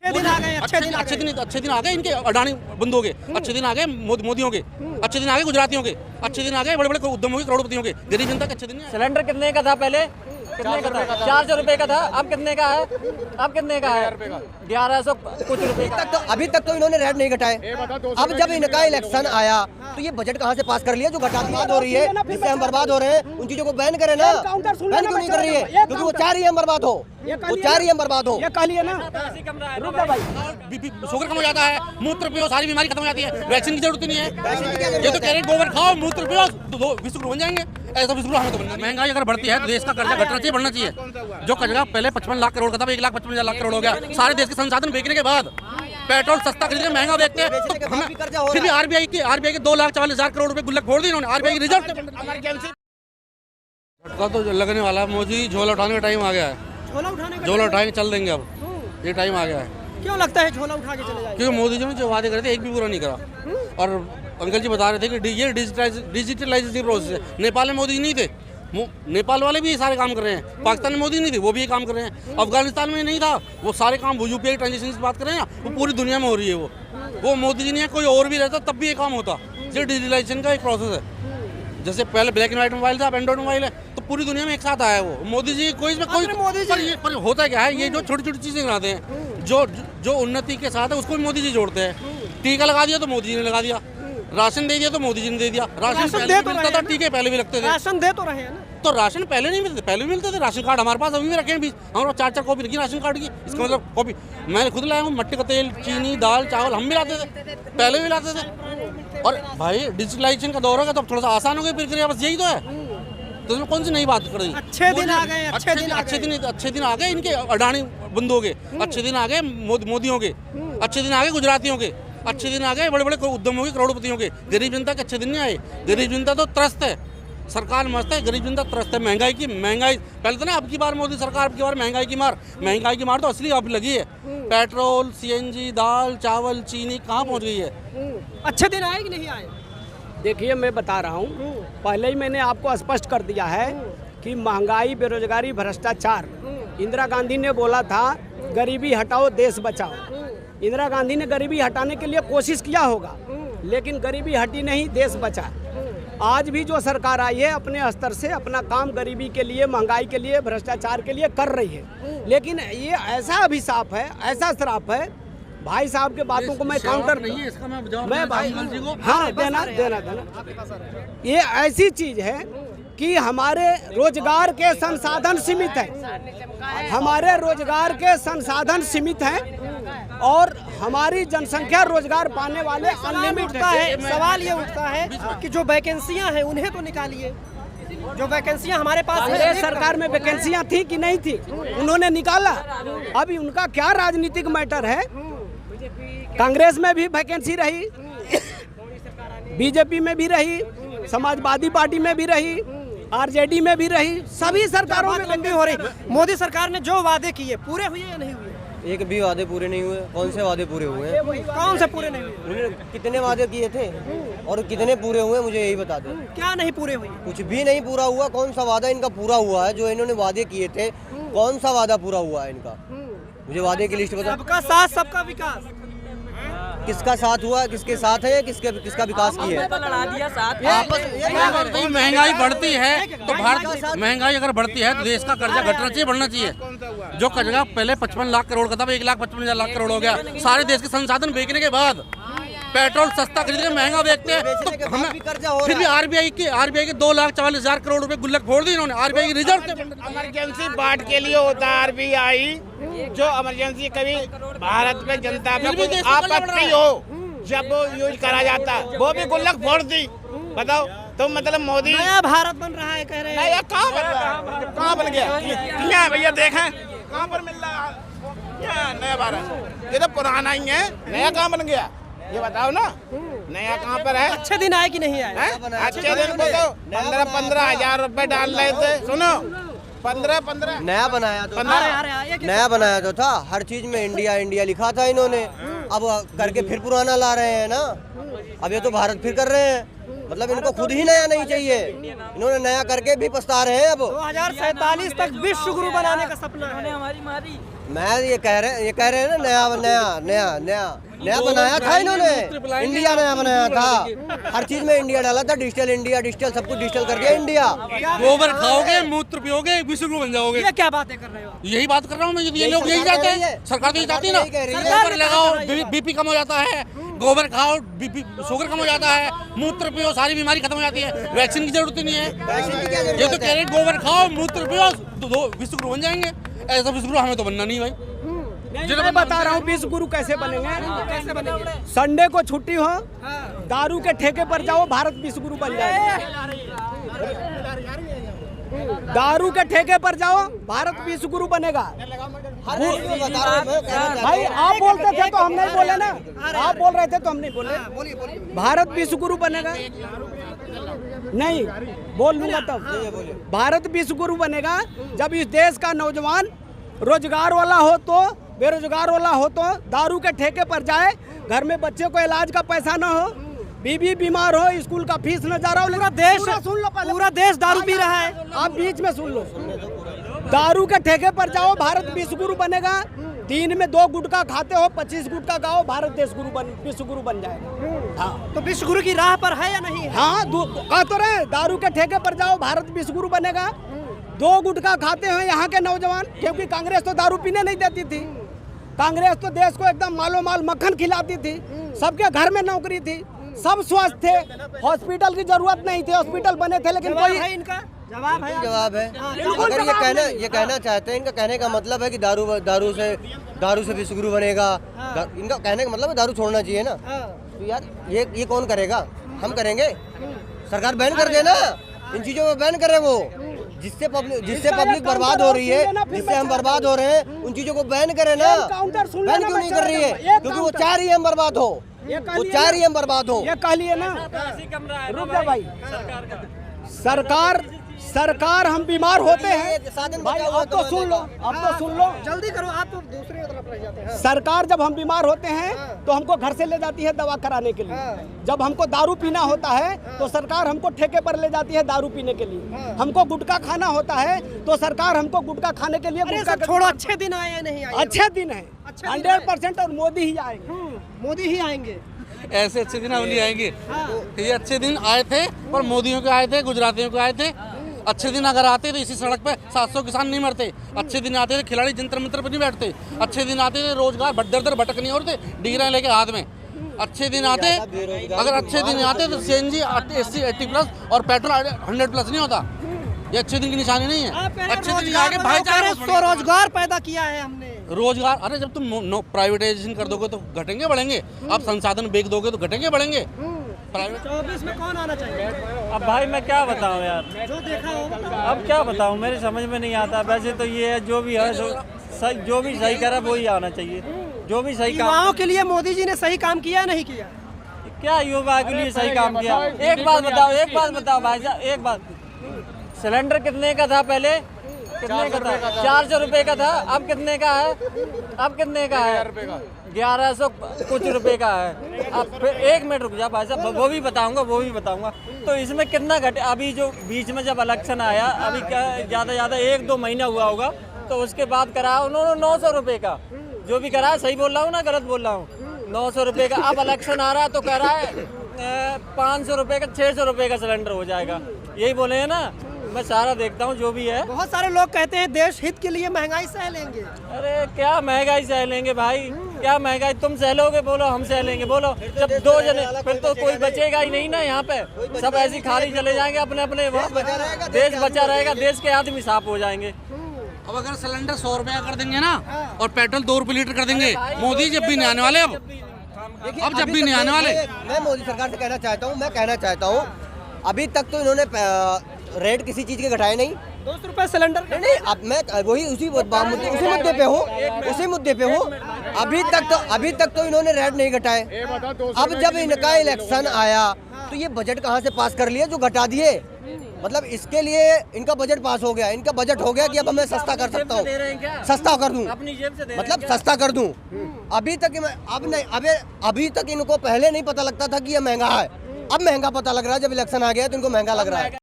अच्छे दिन आ गए इनके अडानी बंदों के, अच्छे दिन आ गए मोदियों के, अच्छे दिन आ गए गुजरातियों के, अच्छे दिन आ गए बड़े बड़े उद्यमों के, करोड़पतियों के। गरीब जनता के अच्छे दिन नहीं आए। सिलेंडर कितने का था पहले? कितने का था? 400 रुपए का था। अब कितने का है? अब कितने का है? 1100 कुछ रुपए का। अभी तक तो इन्होंने रेट नहीं घटाए। अब जब इनका इलेक्शन आया तो ये बजट कहाँ से पास कर लिया जो घटाती हो रही है, जिससे हम बर्बाद हो रहे हैं। उन चीजों को बैन करे ना, बैन क्यों नहीं कर रही है? क्योंकि वो चाह रही है हम बर्बाद हो, वो चाह रही है हम बर्बाद हो। ये कहलिए ना, शुगर कम हो जाता है, मूत्र पियो सारी बीमारी खत्म हो जाती है, वैक्सीन की जरूरत नहीं है। ये तो कह रहे गोबर खाओ मूत्र पियो तो विश्वगुरु बन जाएंगे। ऐसा विश्वगुरु हमें तो बनना नहीं। महंगाई अगर बढ़ती है तो देश का कर्जा घटना चाहिए, बढ़ना चाहिए। जो कर्जा पहले 55 लाख करोड़ का था 1,55,000 करोड़ हो गया। सारे देश के संसाधन बेचने के बाद पेट्रोल सस्ता खरीदे महंगा बेचते हैं तो हमें फिर भी आरबीआई के 2,44,000 करोड़ रुपए गुल्लक फोड़ दी इन्होंने। आरबीआई की रिजर्व झटका तो लगने वाला। मोदी झोला उठाने का टाइम आ गया है। झोला उठाएंगे चल देंगे, अब ये टाइम आ गया है। क्यों लगता है झोला उठा के चले जाएंगे? क्योंकि मोदी जी ने जो वादे करे थे एक भी पूरा नहीं करा। और अंकल जी बता रहे थे कि ये डिजिटलाइजेशन प्रोसेस है। नेपाल में मोदी जी नहीं थे, नेपाल वाले भी ये सारे काम कर रहे हैं। पाकिस्तान में मोदी नहीं थे, वो भी ये काम कर रहे हैं। अफगानिस्तान में नहीं था, वो सारे काम वो यूपीआई ट्रांजेक्शन की बात कर रहे हैं, वो पूरी दुनिया में हो रही है। वो मोदी जी नहीं है, कोई और भी रहता तब भी ये काम होता। ये डिजिटलाइजेशन का एक प्रोसेस है। जैसे पहले ब्लैक एंड व्हाइट मोबाइल था, अब एंड्रॉइड मोबाइल है, तो पूरी दुनिया में एक साथ आया वो। मोदी जी कोई इसमें कोई पर होता क्या है, ये जो छोटी छोटी चीजें बनाते हैं जो उन्नति के साथ है उसको भी मोदी जी जोड़ते हैं। टीका लगा दिया तो मोदी जी ने लगा दिया, राशन दे दिया तो मोदी जी ने दे दिया। राशन पहले भी मिलता था, टीके पहले भी लगते थे। राशन दे तो रहे हैं ना। तो राशन पहले नहीं मिलते, पहले भी मिलते थे। राशन कार्ड हमारे पास अभी भी रखे हैं, हमारे 4-4 कॉपी रखी राशन कार्ड की। इसका मतलब कॉपी मैंने खुद लाया हूँ। मट्टी का तेल, चीनी, दाल, चावल हम भी लाते थे, पहले भी लाते थे। और भाई डिजिटलाइजेशन का दौर होगा तो थोड़ा सा आसान हो गई प्रक्रिया, बस यही तो है। तो उसमें कौन सी नई बात कर रही? अच्छे दिन आ गए, अच्छे दिन आ गए इनके अडानी बंदों के, अच्छे दिन आ गए मोदियों के, अच्छे दिन आ गए गुजरातियों के, अच्छे दिन आ गए बड़े बड़े उद्यमों के, करोड़पतियों के। गरीब जनता के अच्छे दिन नहीं आए। गरीब जनता तो त्रस्त है। सरकार मस्त है, गरीब जनता त्रस्त है। महंगाई पहले तो ना, अब की बार मोदी सरकार, अब की बार महंगाई की मार तो असली अब लगी है। पेट्रोल, सीएनजी, दाल, चावल, चीनी कहाँ पहुँच गई है। अच्छे दिन आए कि नहीं आए? देखिए मैं बता रहा हूँ, पहले ही मैंने आपको स्पष्ट कर दिया है कि महंगाई, बेरोजगारी, भ्रष्टाचार। इंदिरा गांधी ने बोला था गरीबी हटाओ देश बचाओ। इंदिरा गांधी ने गरीबी हटाने के लिए कोशिश किया होगा, लेकिन गरीबी हटी नहीं, देश बचा। आज भी जो सरकार आई है अपने स्तर से अपना काम गरीबी के लिए, महंगाई के लिए, भ्रष्टाचार के लिए कर रही है। लेकिन ये ऐसा अभिशाप है, ऐसा श्राप है। भाई साहब के बातों को मैं काउंटर नहीं है, इसका मैं भाई हाँ देना। ये ऐसी चीज है कि हमारे रोजगार के संसाधन सीमित हैं, हमारे रोजगार के संसाधन सीमित हैं और हमारी जनसंख्या रोजगार पाने वाले अनलिमिटेड है। सवाल ये उठता है कि जो वैकेंसियां हैं उन्हें तो निकालिए। जो वैकेंसियां हमारे पास है, सरकार में वैकेंसियां थी कि नहीं थी, उन्होंने निकाला। अभी उनका क्या राजनीतिक मैटर है? कांग्रेस में भी वैकेंसी रही, बीजेपी में भी रही, समाजवादी पार्टी में भी रही, आरजेडी में भी रही, सभी सरकारों में लंबी हो रही। मोदी सरकार ने जो वादे किए पूरे हुए या नहीं हुए? एक भी वादे पूरे नहीं हुए। कौन से वादे पूरे हुए हैं? कौन से पूरे नहीं हुए? उन्होंने कितने वादे किए थे और कितने पूरे हुए, मुझे यही बता दो। क्या नहीं पूरे हुए? कुछ भी नहीं पूरा हुआ। कौन सा वादा इनका पूरा हुआ है? जो इन्होंने वादे किए थे, कौन सा वादा पूरा हुआ है इनका? मुझे वादे की लिस्ट बताओ। सबका साथ सबका विकास। किसका साथ हुआ, किसके साथ है, किसका विकास किया है? महंगाई बढ़ती है तो महंगाई अगर बढ़ती है तो देश का कर्जा घटना चाहिए, बढ़ना चाहिए। जो कर्जा पहले 55 लाख करोड़ का था 1,55,000 करोड़ हो गया। सारे देश के संसाधन बेचने के बाद पेट्रोल सस्ता खरीद के महंगा बेचते हैं तो हमें फिर भी आरबीआई के 2,44,000 करोड़ रुपए गुल्लक फोड़ दी इन्होंने। आरबीआई की रिजर्व इमरजेंसी बांट के लिए होता है आरबीआई, जो इमरजेंसी कभी भारत में जनता में कुछ आपत्ति हो जब वो यूज करा जाता है, वो भी गुल्लक फोड़ दी। बताओ तो मतलब मोदी नया भारत बन रहा है कह रहे हैं। नया कहाँ बन रहा है? कहाँ बन गया भैया? देखें कहाँ पर मिल रहा है नया भारत? ये तो पुराना ही है, नया कहाँ बन गया ये बताओ ना। नया कहाँ पर है? अच्छे दिन आए कि नहीं आए? अच्छे दिन को तो 15-15 हजार रुपए डाल रहे थे। सुनो 15 नया बनाया तो था। हर चीज में इंडिया इंडिया लिखा था इन्होंने, अब करके फिर पुराना ला रहे हैं ना। अब ये तो भारत फिर कर रहे हैं। मतलब इनको खुद ही नया नहीं चाहिए, इन्होंने नया करके भी पछता रहे हैं अब। 2047 तक विश्व गुरु बनाने का सपना है। हमारी मारी मैं ये कह रहे हैं ना, नया बनाया था इन्होंने, इंडिया नया बनाया था, हर चीज में इंडिया डाला था, डिजिटल सब कुछ डिजिटल कर दिया इंडिया। गोबर खाओगे, मूत्र पियोगे, विश्व गुरु बन जाओगे। ये क्या बातें कर रहे हो? यही बात कर रहा हूँ मैं, ये लोग यही चाहते हैं, सरकार तो यही चाहती है ना। गोबर लगाओ, बीपी कम हो जाता है, गोबर खाओ, बीपी शुगर कम हो जाता है, मूत्र पियो, सारी बीमारी खत्म हो जाती है, वैक्सीन की जरूरत ही नहीं है। ये तो कह रहे गोबर खाओ, मूत्र पियो, तो विश्व गुरु बन जाएंगे। ऐसा विश्व गुरु हमें तो बनना नहीं भाई। मैं बता रहा हूँ विश्व गुरु कैसे बनेंगे। संडे को छुट्टी हो, दारू के ठेके पर जाओ, भारत विश्व गुरु बन जाएगा। दारू के ठेके पर जाओ, भारत विश्व गुरु बनेगा। भाई आप बोलते थे तो हम नहीं बोले ना, आप बोल रहे थे तो हम नहीं बोले। भारत विश्व गुरु बनेगा, नहीं बोल लूंगा तब। भारत विश्व गुरु बनेगा जब इस देश का नौजवान रोजगार वाला हो, तो बेरोजगार वाला हो तो दारू के ठेके पर जाए, घर में बच्चे को इलाज का पैसा ना हो, बीबी बीमार हो, स्कूल का फीस न जा रहा हो। पूरा देश सुन लो, पूरा देश दारू पी रहा है। आप बीच में सुन लो। दारू के ठेके पर जाओ, भारत विश्व गुरु बनेगा। दिन में 2 गुटखा खाते हो, 25 गुटखा खाओ, भारत विश्व गुरु बन जाएगा। हाँ, तो विश्व गुरु की राह पर है या नहीं है? हाँ कह तो रहे, दारू के ठेके पर जाओ, भारत विश्व गुरु बनेगा। 2 गुटखा खाते हैं यहाँ के नौजवान, क्योंकि कांग्रेस तो दारू पीने नहीं देती थी। कांग्रेस तो देश को एकदम मालो माल मक्खन खिलाती थी, सबके घर में नौकरी थी, सब स्वस्थ थे, हॉस्पिटल की जरूरत नहीं थी, हॉस्पिटल बने थे, लेकिन कोई है इनका जवाब है। अगर ये कहना चाहते हैं, इनका कहने का मतलब है कि दारू से विश्व गुरु बनेगा। इनका कहने का मतलब है दारू छोड़ना चाहिए ना। तो यार ये कौन करेगा? हम करेंगे? सरकार बैन कर देना, इन चीजों में बैन करे वो, जिससे पब्लिक बर्बाद हो रही है, जिससे हम बर्बाद हो रहे हैं, उन चीजों को बैन करे ना। बैन क्यों नहीं कर रही है? क्योंकि वो चाह रही है हम बर्बाद हो, वो चाह रही है हम बर्बाद हो। ये कह लिए ना, रुक जा भाई। सरकार हम बीमार होते हैं भाई, अब तो सुन लो, जल्दी करो, आप तो दूसरी तरफ रह जाते हैं। सरकार जब हम बीमार होते हैं तो हमको घर से ले जाती है दवा कराने के लिए। जब हमको दारू पीना होता है तो सरकार हमको ठेके पर ले जाती है दारू पीने के लिए। हमको गुटखा खाना होता है तो सरकार हमको गुटखा खाने के लिए गुटखा छोड़ो, अच्छे दिन आए या नहीं आए? अच्छे दिन है 100%, और मोदी ही आएंगे। मोदी ही आएंगे। ऐसे अच्छे दिन अब नहीं आएंगे। ये अच्छे दिन आए थे, पर मोदियों के आए थे, गुजरातियों के आए थे। अच्छे दिन अगर आते तो इसी सड़क पे 700 किसान नहीं मरते। अच्छे दिन आते थे, खिलाड़ी जंतर मंतर पर नहीं बैठते। अच्छे दिन आते थे, रोजगार दर भटक नहीं होते, डिग्री लेके हाथ में। अच्छे दिन आते, अगर अच्छे दिन आते तो CNG 80+ और पेट्रोल 100+ नहीं होता। ये अच्छे दिन की निशानी नहीं है। अच्छे दिन आगे भाईचारा, रोजगार पैदा किया है हमने। रोजगार, अरे जब तुम प्राइवेटाइजेशन कर दोगे तो घटेंगे बढ़ेंगे, आप संसाधन बेच दोगे तो घटेंगे बढ़ेंगे। प्राइवेट 24 में कौन आना चाहिए? अब भाई मैं क्या बताऊं यार, जो देखा हो अब क्या बताऊं, मेरी समझ में नहीं आता। वैसे तो ये है, जो भी है जो भी सही करे वही आना चाहिए, जो भी सही काम। युवाओं के लिए मोदी जी ने सही काम किया नहीं किया? क्या युवा के लिए सही काम किया? एक बात बताओ भाई साहब, एक बात, सिलेंडर कितने का था पहले? कितने का था? 400 रुपए का था। अब कितने का है? 1100 कुछ रुपए का है। अब फिर 1 मिनट रुक जा भाई साहब, वो भी बताऊंगा। तो इसमें कितना घटे? अभी जो बीच में जब इलेक्शन आया, अभी क्या ज़्यादा 1-2 महीना हुआ होगा, तो उसके बाद कराया उन्होंने 900 रुपए का। जो भी कराया, सही बोल रहा हूँ ना गलत बोल रहा हूँ? 900 रुपए का। अब इलेक्शन आ रहा है तो कह रहा है 500 रुपए का, 600 रुपए का सिलेंडर हो जाएगा। यही बोले हैं ना, मैं सारा देखता हूँ जो भी है। बहुत सारे लोग कहते हैं देश हित के लिए महंगाई सह लेंगे। अरे क्या महंगाई सह लेंगे भाई? क्या महंगाई तुम सह लोगे? बोलो हम सह लेंगे, बोलो। जब 2 जने, फिर तो कोई बचेगा ही नहीं ना यहाँ पे, सब ऐसी खाली चले जाएंगे अपने वहाँ पे। देश बचा रहेगा, देश के आदमी साफ हो जाएंगे। अब अगर सिलेंडर 100 रुपए का कर देंगे ना, और पेट्रोल 2 रुपए लीटर कर देंगे, मोदी जब भी नहीं आने वाले। अब जब भी नहीं आने वाले। मैं मोदी सरकार से कहना चाहता हूँ, अभी तक तो इन्होंने रेट किसी चीज के घटाए नहीं। 200 रुपए सिलेंडर नहीं, अब मैं वही उसी मुद्दे पे हूँ। अभी तक तो इन्होंने रेट नहीं घटाए। अब जब इनका इलेक्शन आया तो ये बजट कहाँ से पास कर लिया जो घटा दिए? मतलब इसके लिए इनका बजट पास हो गया, इनका बजट हो गया कि अब मैं सस्ता कर सकता हूँ, सस्ता कर दूँ, मतलब सस्ता कर दूँ। अभी तक इनको पहले नहीं पता लगता था कि ये महंगा है। अब महंगा पता लग रहा है, जब इलेक्शन आ गया तो इनको महंगा लग रहा है।